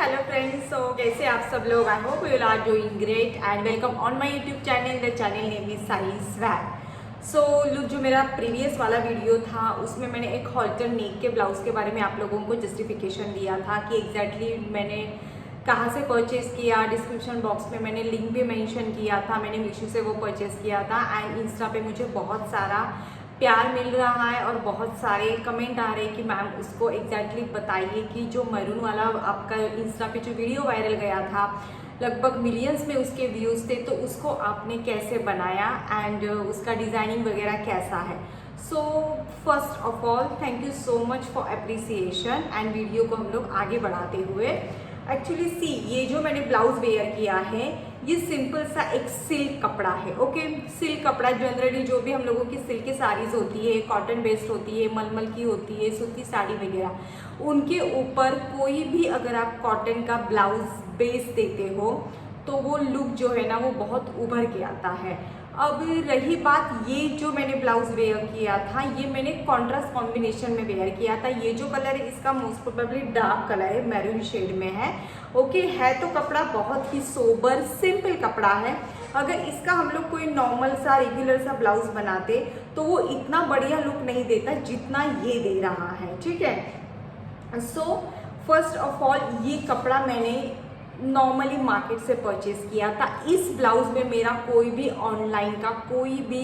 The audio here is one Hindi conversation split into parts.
Hello friends. सो कैसे आप सब लोग? I hope you are doing great and welcome on my YouTube channel. The channel name is Sai swag. So look, जो मेरा प्रीवियस वाला वीडियो था उसमें मैंने एक हॉल्टर नेक के ब्लाउज़ के बारे में आप लोगों को जस्टिफिकेशन दिया था कि एग्जैक्टली मैंने कहाँ से परचेज़ किया। डिस्क्रिप्शन बॉक्स में मैंने लिंक भी मेंशन किया था, मैंने मीशो से वो परचेज़ किया था एंड इंस्टा पे मुझे बहुत सारा प्यार मिल रहा है और बहुत सारे कमेंट आ रहे हैं कि मैम उसको एग्जैक्टली बताइए कि जो मैरून वाला आपका इंस्टा पे जो वीडियो वायरल गया था, लगभग मिलियंस में उसके व्यूज़ थे, तो उसको आपने कैसे बनाया एंड उसका डिज़ाइनिंग वगैरह कैसा है। So first of all thank you so much for appreciation and video को हम लोग आगे बढ़ाते हुए एक्चुअली सी, ये जो मैंने ब्लाउज वेयर किया है ये सिंपल सा एक सिल्क कपड़ा है। ओके, सिल्क कपड़ा जनरली जो भी हम लोगों की सिल्क की साड़ीज़ होती है, कॉटन बेस्ड होती है, मलमल की होती है, सूती साड़ी वगैरह, उनके ऊपर कोई भी अगर आप कॉटन का ब्लाउज बेस देते हो तो वो लुक जो है ना वो बहुत उभर के आता है। अब रही बात, ये जो मैंने ब्लाउज वेयर किया था ये मैंने कॉन्ट्रास्ट कॉम्बिनेशन में वेयर किया था। ये जो कलर है इसका मोस्ट प्रोबेबली डार्क कलर है, मैरून शेड में है। ओके, है तो कपड़ा बहुत ही सोबर सिंपल कपड़ा है। अगर इसका हम लोग कोई नॉर्मल सा रेगुलर सा ब्लाउज बनाते तो वो इतना बढ़िया लुक नहीं देता जितना ये दे रहा है। ठीक है। सो फर्स्ट ऑफ ऑल ये कपड़ा मैंने नॉर्मली मार्केट से परचेज किया था। इस ब्लाउज में मेरा कोई भी ऑनलाइन का कोई भी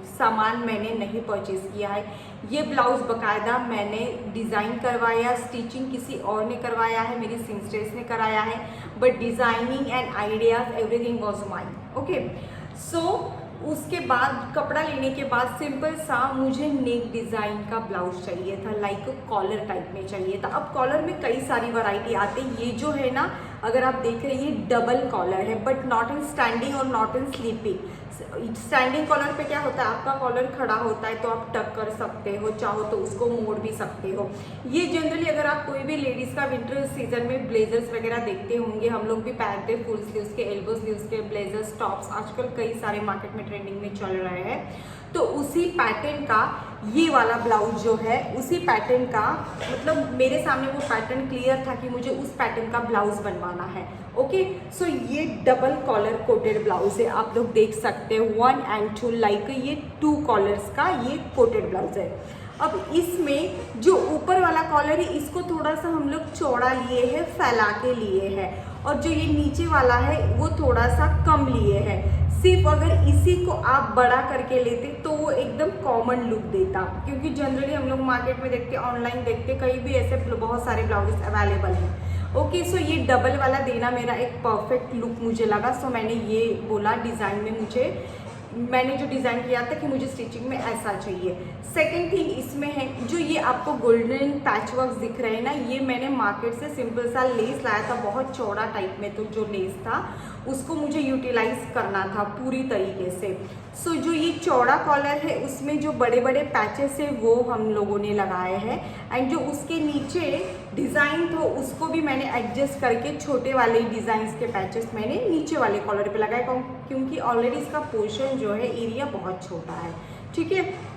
सामान मैंने नहीं परचेज किया है। ये ब्लाउज बकायदा मैंने डिज़ाइन करवाया, स्टिचिंग किसी और ने करवाया है, मेरी सिंस्ट्रेस ने कराया है, but designing and ideas everything was mine. Okay, so उसके बाद कपड़ा लेने के बाद सिंपल सा मुझे नेक डिज़ाइन का ब्लाउज चाहिए था, लाइक कॉलर टाइप में चाहिए था। अब कॉलर में कई सारी वैरायटी आती है। ये जो है ना, अगर आप देख रहे हैं ये डबल कॉलर है, बट नॉट इन स्टैंडिंग और not in sleeping. Standing collar पे क्या होता है, आपका कॉलर खड़ा होता है तो आप टक कर सकते हो, चाहो तो उसको मोड़ भी सकते हो। ये जनरली अगर आप कोई भी लेडीज़ का विंटर सीजन में ब्लेजर्स वगैरह देखते होंगे, हम लोग भी पहनते हैं फुल स्लीव्स के, एल्बो स्लीव्स के ब्लेजर्स, टॉप्स आजकल कई सारे मार्केट में ट्रेंडिंग में चल रहे हैं। तो उसी पैटर्न का ये वाला ब्लाउज जो है, उसी पैटर्न का, मतलब मेरे सामने वो पैटर्न क्लियर था कि मुझे उस पैटर्न का ब्लाउज बनवाना है। ओके, सो ये डबल कॉलर कोटेड ब्लाउज है, आप लोग देख सकते हैं 1 and 2, लाइक ये 2 कॉलर्स का ये कोटेड ब्लाउज है। अब इसमें जो ऊपर वाला कॉलर है इसको थोड़ा सा हम लोग चौड़ा लिए हैं, फैला के लिए हैं, और जो ये नीचे वाला है वो थोड़ा सा कम लिए हैं। सिर्फ अगर इसी को आप बड़ा करके लेते तो वो एकदम कॉमन लुक देता, क्योंकि जनरली हम लोग मार्केट में देखते, ऑनलाइन देखते, कहीं भी ऐसे बहुत सारे ब्लाउजेस अवेलेबल हैं। ओके, सो ये डबल वाला देना मेरा एक परफेक्ट लुक मुझे लगा। सो मैंने ये बोला डिज़ाइन में मैंने जो डिज़ाइन किया था कि मुझे स्टिचिंग में ऐसा चाहिए। सेकंड थिंग इसमें है, जो ये आपको गोल्डन पैच वर्क दिख रहे हैं ना, ये मैंने मार्केट से सिंपल सा लेस लाया था, बहुत चौड़ा टाइप में, तो जो लेस था उसको मुझे यूटिलाइज करना था पूरी तरीके से। सो जो ये चौड़ा कॉलर है उसमें जो बड़े बड़े पैचेस है वो हम लोगों ने लगाए हैं, एंड जो उसके नीचे डिज़ाइन था उसको भी मैंने एडजस्ट करके छोटे वाले डिज़ाइंस के पैचेस मैंने नीचे वाले कॉलर पे लगाए, क्योंकि ऑलरेडी इसका पोर्शन जो है, एरिया बहुत छोटा है। ठीक है।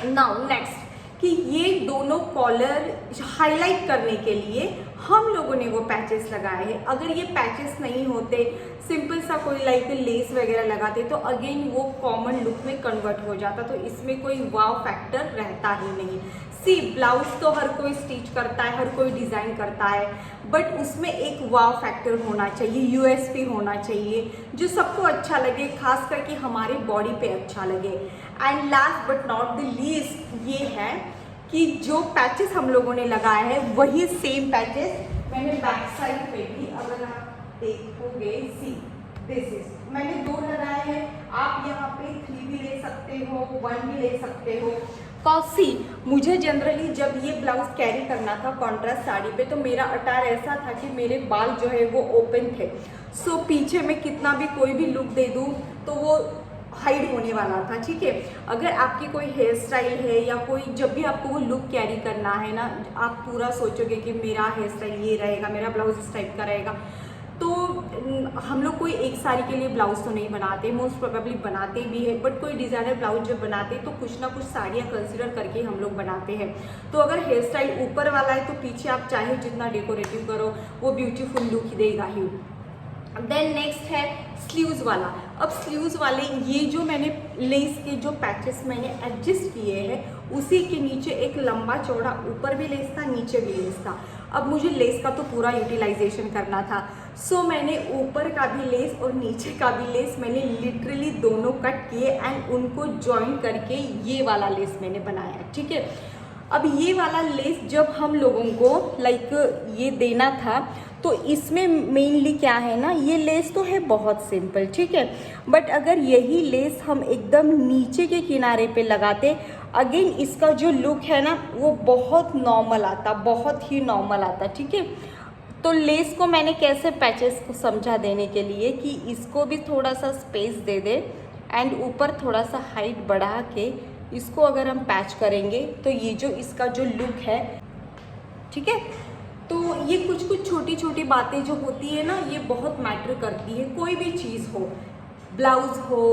नाउ नेक्स्ट, कि ये दोनों कॉलर हाईलाइट करने के लिए हम लोगों ने वो पैचेस लगाए हैं। अगर ये पैचेस नहीं होते, सिंपल सा कोई लाइक लेस वगैरह लगाते तो अगेन वो कॉमन लुक में कन्वर्ट हो जाता, तो इसमें कोई वाव फैक्टर रहता ही नहीं। सी, ब्लाउज तो हर कोई स्टिच करता है, हर कोई डिज़ाइन करता है, बट उसमें एक वाव फैक्टर होना चाहिए, यूएसपी होना चाहिए, जो सबको अच्छा लगे, खास करके हमारे बॉडी पे अच्छा लगे। And last but not the least ये है कि जो पैचेस हम लोगों ने लगाए हैं वही सेम पैचेस मैंने बैक साइड पे भी, अगर आप देखोगे, सी दिस इज, मैंने 2 लगाए हैं। आप यहाँ पे 3 भी ले सकते हो, 1 भी ले सकते हो। कॉसी, मुझे जनरली जब ये ब्लाउज कैरी करना था कॉन्ट्रास्ट साड़ी पे, तो मेरा अटायर ऐसा था कि मेरे बाल जो है वो ओपन थे। सो पीछे में कितना भी कोई भी लुक दे दूँ तो वो हाइड होने वाला था। ठीक है। अगर आपकी कोई हेयर स्टाइल है या कोई, जब भी आपको वो लुक कैरी करना है ना, आप पूरा सोचोगे कि मेरा हेयर स्टाइल ये रहेगा, मेरा ब्लाउज इस टाइप का रहेगा, तो हम लोग कोई एक साड़ी के लिए ब्लाउज तो नहीं बनाते, मोस्ट प्रोबेबली बनाते भी है, बट कोई डिज़ाइनर ब्लाउज जब बनाते हैं तो कुछ ना कुछ साड़ियाँ कंसिडर करके हम लोग बनाते हैं। तो अगर हेयर स्टाइल ऊपर वाला है तो पीछे आप चाहे जितना डेकोरेटिव करो वो ब्यूटीफुल लुक देगा ही। देन नेक्स्ट है स्लीव्स वाला। अब स्लीव्स वाले ये जो मैंने लेस के जो पैचेस मैंने एडजस्ट किए हैं उसी के नीचे एक लंबा चौड़ा ऊपर भी लेस था, नीचे भी लेस था। अब मुझे लेस का तो पूरा यूटिलाइजेशन करना था, सो मैंने ऊपर का भी लेस और नीचे का भी लेस मैंने लिटरली दोनों कट किए एंड उनको जॉइन करके ये वाला लेस मैंने बनाया, ठीक है। अब ये वाला लेस जब हम लोगों को ये देना था तो इसमें मेनली क्या है ना, ये लेस तो है बहुत सिंपल, ठीक है, बट अगर यही लेस हम एकदम नीचे के किनारे पे लगाते, अगेन इसका जो लुक है ना वो बहुत नॉर्मल आता, बहुत ही नॉर्मल आता, ठीक है। तो लेस को मैंने कैसे पैचेस को समझा देने के लिए कि इसको भी थोड़ा सा स्पेस दे दे एंड ऊपर थोड़ा सा हाइट बढ़ा के इसको अगर हम पैच करेंगे तो ये जो इसका जो लुक है, ठीक है। तो ये कुछ कुछ छोटी छोटी बातें जो होती है ना ये बहुत मैटर करती है। कोई भी चीज़ हो, ब्लाउज हो,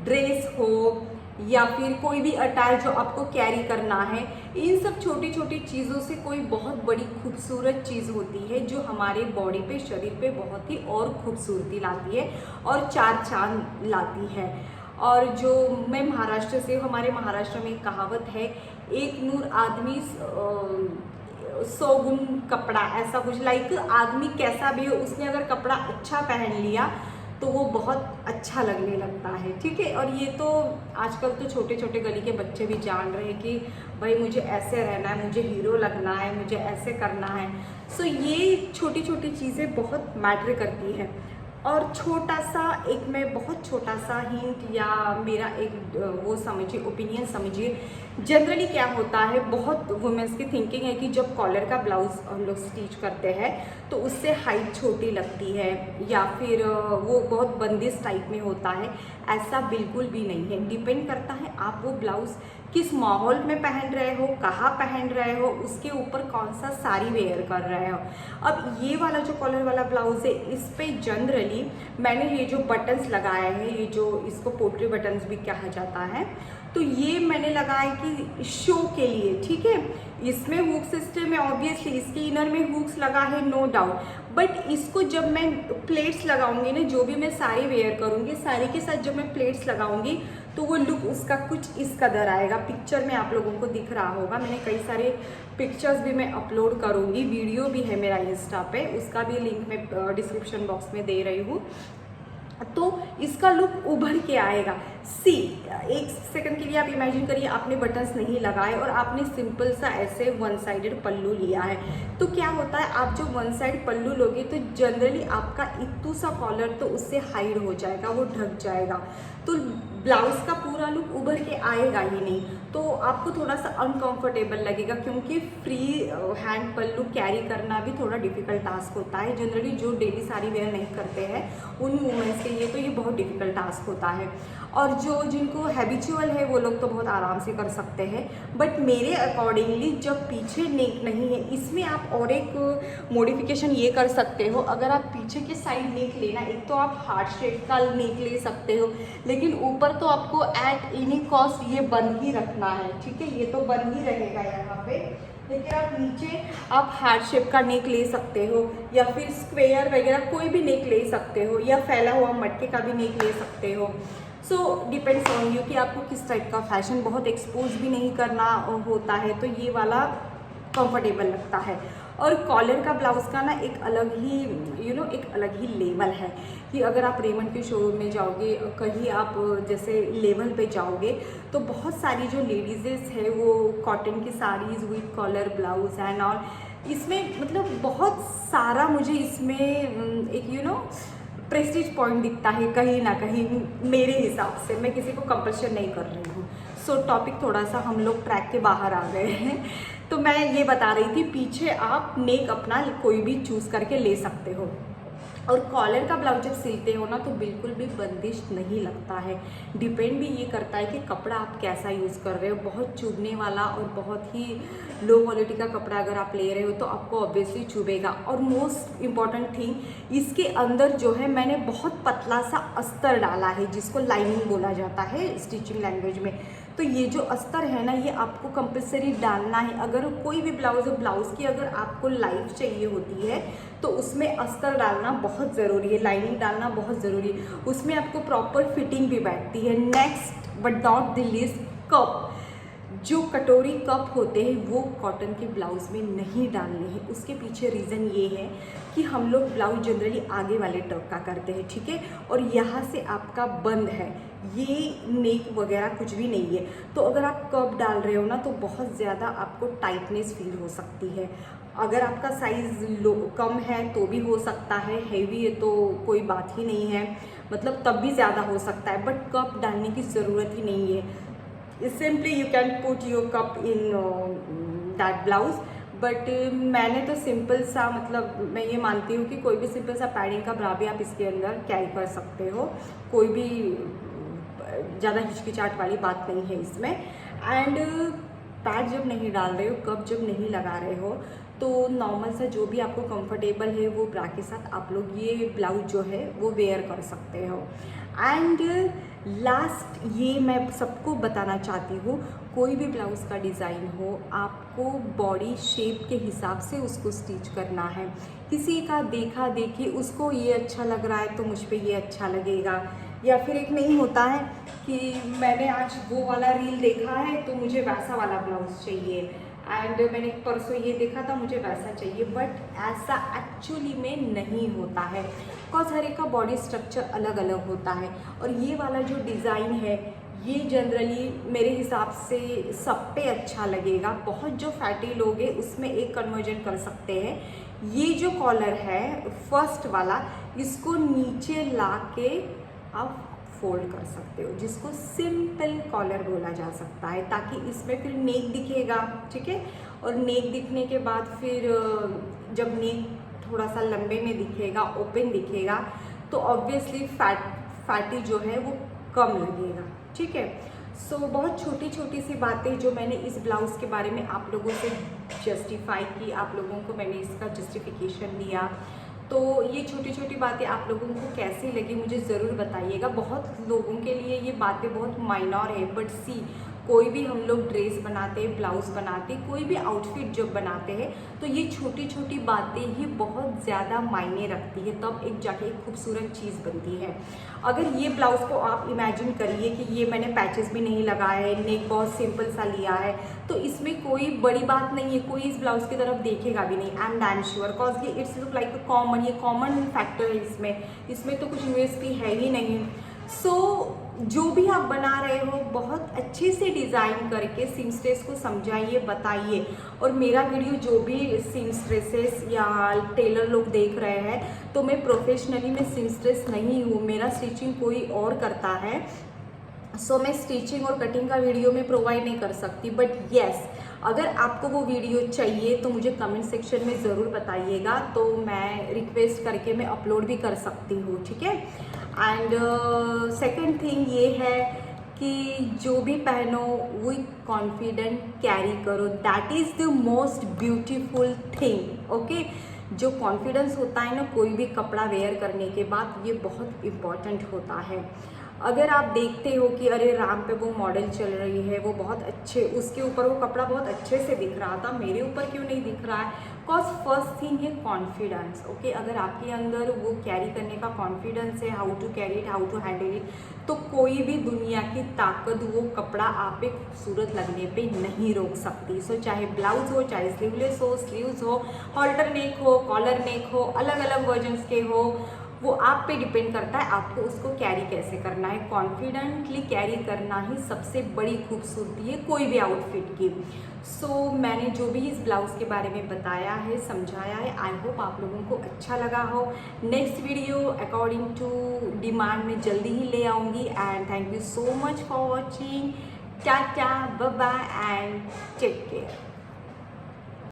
ड्रेस हो या फिर कोई भी अटायर जो आपको कैरी करना है, इन सब छोटी छोटी चीज़ों से कोई बहुत बड़ी खूबसूरत चीज़ होती है जो हमारे बॉडी पे, शरीर पे बहुत ही और खूबसूरती लाती है और चार चांद लाती है। और जो मैं महाराष्ट्र से, हमारे महाराष्ट्र में एक कहावत है, एक नूर आदमी 100 गुण कपड़ा, ऐसा कुछ आदमी कैसा भी हो उसने अगर कपड़ा अच्छा पहन लिया तो वो बहुत अच्छा लगने लगता है, ठीक है। और ये तो आजकल तो छोटे छोटे गली के बच्चे भी जान रहे हैं कि भाई मुझे ऐसे रहना है, मुझे हीरो लगना है, मुझे ऐसे करना है। सो ये छोटी छोटी चीज़ें बहुत मैटर करती हैं। और छोटा सा एक, मैं बहुत छोटा सा हिंट या मेरा एक वो समझिए, ओपिनियन समझिए, जनरली क्या होता है, बहुत वुमेंस की थिंकिंग है कि जब कॉलर का ब्लाउज हम लोग स्टिच करते हैं तो उससे हाइट छोटी लगती है या फिर वो बहुत बंदिश टाइप में होता है। ऐसा बिल्कुल भी नहीं है, डिपेंड करता है आप वो ब्लाउज़ किस माहौल में पहन रहे हो, कहाँ पहन रहे हो, उसके ऊपर कौन सा साड़ी वेयर कर रहे हो। अब ये वाला जो कॉलर वाला ब्लाउज़ है इस पे जनरली मैंने ये जो बटन्स लगाए हैं, ये जो इसको पोट्री बटन्स भी कहा जाता है, तो ये मैंने लगाया कि शो के लिए, ठीक है। इसमें हुक सिस्टम है ऑब्वियसली, इसके इनर में हुक्स लगा है नो डाउट, बट इसको जब मैं प्लेट्स लगाऊंगी ना, जो भी मैं साड़ी वेयर करूंगी, साड़ी के साथ जब मैं प्लेट्स लगाऊंगी तो वो लुक उसका कुछ इस कदर आएगा। पिक्चर में आप लोगों को दिख रहा होगा, मैंने कई सारे पिक्चर्स भी मैं अपलोड करूंगी, वीडियो भी है मेरा इंस्टा पे, उसका भी लिंक मैं डिस्क्रिप्शन बॉक्स में दे रही हूँ। तो इसका लुक उभर के आएगा। सी, एक सेकंड के लिए आप इमेजिन करिए आपने बटन्स नहीं लगाए और आपने सिंपल सा ऐसे वन साइडेड पल्लू लिया है, तो क्या होता है, आप जो वन साइड पल्लू लोगे तो जनरली आपका इतू सा कॉलर तो उससे हाइड हो जाएगा, वो ढक जाएगा, तो ब्लाउज़ का पूरा लुक उभर के आएगा ही नहीं, तो आपको थोड़ा सा अनकंफर्टेबल लगेगा, क्योंकि फ्री हैंड पल्लू कैरी करना भी थोड़ा डिफ़िकल्ट टास्क होता है। जनरली जो डेली साड़ी वेयर नहीं करते हैं उन वुमेंस के लिए तो ये बहुत डिफ़िकल्ट टास्क होता है, और जो जिनको हैबिचुअल है वो लोग तो बहुत आराम से कर सकते हैं। बट मेरे अकॉर्डिंगली जब पीछे नेक नहीं है, इसमें आप और एक मॉडिफिकेशन ये कर सकते हो, अगर आप पीछे के साइड नेक लेना, एक तो आप हार्ट शेप का नेक ले सकते हो, लेकिन ऊपर तो आपको एट एनी कॉस्ट ये बंद ही रखना है, ठीक है, ये तो बंद ही रहेगा यहाँ पे, लेकिन आप नीचे आप हार्ट शेप का नेक ले सकते हो या फिर स्क्वेयर वगैरह कोई भी नेक ले सकते हो, या फैला हुआ मटके का भी नेक ले सकते हो। सो डिपेंड्स ऑन यू कि आपको किस टाइप का फैशन, बहुत एक्सपोज भी नहीं करना होता है तो ये वाला कंफर्टेबल लगता है। और कॉलर का ब्लाउज़ का ना एक अलग ही एक अलग ही लेवल है कि अगर आप रेमंड के शोरूम में जाओगे, कहीं आप जैसे लेवल पे जाओगे तो बहुत सारी जो लेडीज़ है वो कॉटन की saris with collar blouse and all, इसमें मतलब बहुत सारा मुझे इसमें एक प्रेस्टीज पॉइंट दिखता है कहीं ना कहीं मेरे हिसाब से। मैं किसी को कंपल्शन नहीं कर रही हूँ। सो टॉपिक थोड़ा सा हम लोग ट्रैक के बाहर आ गए हैं। तो मैं ये बता रही थी, पीछे आप नेक अपना कोई भी चूज़ करके ले सकते हो। और कॉलर का ब्लाउज जब सिलते हो ना तो बिल्कुल भी बंदिश नहीं लगता है। डिपेंड भी ये करता है कि कपड़ा आप कैसा यूज़ कर रहे हो। बहुत चुभने वाला और बहुत ही लो क्वालिटी का कपड़ा अगर आप ले रहे हो तो आपको ऑब्वियसली चुभेगा। और मोस्ट इम्पॉर्टेंट थिंग, इसके अंदर जो है मैंने बहुत पतला सा अस्तर डाला है जिसको लाइनिंग बोला जाता है स्टिचिंग लैंग्वेज में। तो ये जो अस्तर है ना, ये आपको कंपलसरी डालना है। अगर कोई भी ब्लाउज हो, ब्लाउज़ की अगर आपको लाइफ चाहिए होती है तो उसमें अस्तर डालना बहुत ज़रूरी है, लाइनिंग डालना बहुत ज़रूरी है। उसमें आपको प्रॉपर फिटिंग भी बैठती है। Next but not the least, cup. जो कटोरी कप होते हैं वो कॉटन के ब्लाउज़ में नहीं डालने हैं। उसके पीछे रीज़न ये है कि हम लोग ब्लाउज जनरली आगे वाले टक का करते हैं, ठीक है, और यहाँ से आपका बंद है, ये नेक वगैरह कुछ भी नहीं है। तो अगर आप कप डाल रहे हो ना तो बहुत ज़्यादा आपको टाइटनेस फील हो सकती है। अगर आपका साइज़ लो कम है तो भी हो सकता है, हैवी है तो कोई बात ही नहीं है, मतलब तब भी ज़्यादा हो सकता है। बट कप डालने की ज़रूरत ही नहीं है। Simply you can put your cup in that blouse. But मैंने तो सिंपल सा, मतलब मैं ये मानती हूँ कि कोई भी सिंपल सा पैडिंग का ब्रा भी आप इसके अंदर कैरी कर सकते हो। कोई भी ज़्यादा हिचकिचाहट वाली बात नहीं है इसमें। एंड पैड जब नहीं डाल रहे हो, कप जब नहीं लगा रहे हो, तो नॉर्मल सा जो भी आपको कंफर्टेबल है वो ब्रा के साथ आप लोग ये ब्लाउज जो है वो वेयर कर सकते हो। एंड लास्ट ये मैं सबको बताना चाहती हूँ, कोई भी ब्लाउज़ का डिज़ाइन हो, आपको बॉडी शेप के हिसाब से उसको स्टिच करना है। किसी का देखा देखी उसको ये अच्छा लग रहा है तो मुझ पे ये अच्छा लगेगा, या फिर एक नहीं होता है कि मैंने आज वो वाला रील देखा है तो मुझे वैसा वाला ब्लाउज़ चाहिए, एंड मैंने परसों ये देखा था मुझे वैसा चाहिए। बट ऐसा एक्चुअली में नहीं होता है, बिकॉज हर एक का बॉडी स्ट्रक्चर अलग अलग होता है। और ये वाला जो डिज़ाइन है ये जनरली मेरे हिसाब से सब पे अच्छा लगेगा। बहुत जो फैटी लोग हैं उसमें एक कन्वर्जन कर सकते हैं। ये जो कॉलर है फर्स्ट वाला, इसको नीचे ला के आप फोल्ड कर सकते हो, जिसको सिंपल कॉलर बोला जा सकता है, ताकि इसमें फिर नेक दिखेगा, ठीक है। और नेक दिखने के बाद फिर जब नेक थोड़ा सा लंबे में दिखेगा, ओपन दिखेगा, तो ऑब्वियसली फैटी जो है वो कम लगेगा, ठीक है। सो बहुत छोटी छोटी सी बातें जो मैंने इस ब्लाउज़ के बारे में आप लोगों से जस्टिफाई की, आप लोगों को मैंने इसका जस्टिफिकेशन दिया। तो ये छोटी छोटी बातें आप लोगों को कैसी लगी मुझे ज़रूर बताइएगा। बहुत लोगों के लिए ये बातें बहुत माइनर है, बट सी कोई भी हम लोग ड्रेस बनाते हैं, ब्लाउज़ बनाते, कोई भी आउटफिट जब बनाते हैं तो ये छोटी छोटी बातें ही बहुत ज़्यादा मायने रखती है, तब एक जाके एक खूबसूरत चीज़ बनती है। अगर ये ब्लाउज़ को आप इमेजिन करिए कि ये मैंने पैचेस भी नहीं लगाए है, नेक बहुत सिंपल सा लिया है, तो इसमें कोई बड़ी बात नहीं है, कोई इस ब्लाउज़ की तरफ देखेगा भी नहीं। I am damn sure, because ये it's look like a common, ये कॉमन फैक्टर है इसमें तो कुछ यूएसपी है ही नहीं। सो जो भी आप बना रहे हो बहुत अच्छे से डिज़ाइन करके सीमस्ट्रेस को समझाइए, बताइए। और मेरा वीडियो जो भी सीमस्ट्रेसेस या टेलर लोग देख रहे हैं, तो मैं प्रोफेशनली में सीमस्ट्रेस नहीं हूँ, मेरा स्टिचिंग कोई और करता है। सो मैं स्टिचिंग और कटिंग का वीडियो में प्रोवाइड नहीं कर सकती। बट येस, अगर आपको वो वीडियो चाहिए तो मुझे कमेंट सेक्शन में ज़रूर बताइएगा, तो मैं रिक्वेस्ट करके मैं अपलोड भी कर सकती हूँ, ठीक है। एंड सेकंड थिंग ये है कि जो भी पहनो विथ कॉन्फिडेंट कैरी करो, that is the most beautiful thing, okay. जो कॉन्फिडेंस होता है ना कोई भी कपड़ा वेयर करने के बाद, ये बहुत इम्पॉर्टेंट होता है। अगर आप देखते हो कि अरे राम पे वो मॉडल चल रही है, वो बहुत अच्छे, उसके ऊपर वो कपड़ा बहुत अच्छे से दिख रहा था, मेरे ऊपर क्यों नहीं दिख रहा है? बिकॉज फर्स्ट थिंग है कॉन्फिडेंस, ओके। अगर आपके अंदर वो कैरी करने का कॉन्फिडेंस है, how to carry it, how to handle it, तो कोई भी दुनिया की ताकत वो कपड़ा आप पे खूबसूरत लगने पे नहीं रोक सकती। सो चाहे ब्लाउज हो, चाहे स्लीवलेस हो, स्लीव्स हो, हॉल्टर नेक हो, कॉलर नेक हो, अलग अलग वर्जन्स के हो, वो आप पे डिपेंड करता है आपको उसको कैरी कैसे करना है। कॉन्फिडेंटली कैरी करना ही सबसे बड़ी खूबसूरती है कोई भी आउटफिट की। सो मैंने जो भी इस ब्लाउज़ के बारे में बताया है, समझाया है, आई होप आप लोगों को अच्छा लगा हो। Next video according to demand में जल्दी ही ले आऊँगी। And thank you so much for watching. Tata, bye bye and take care.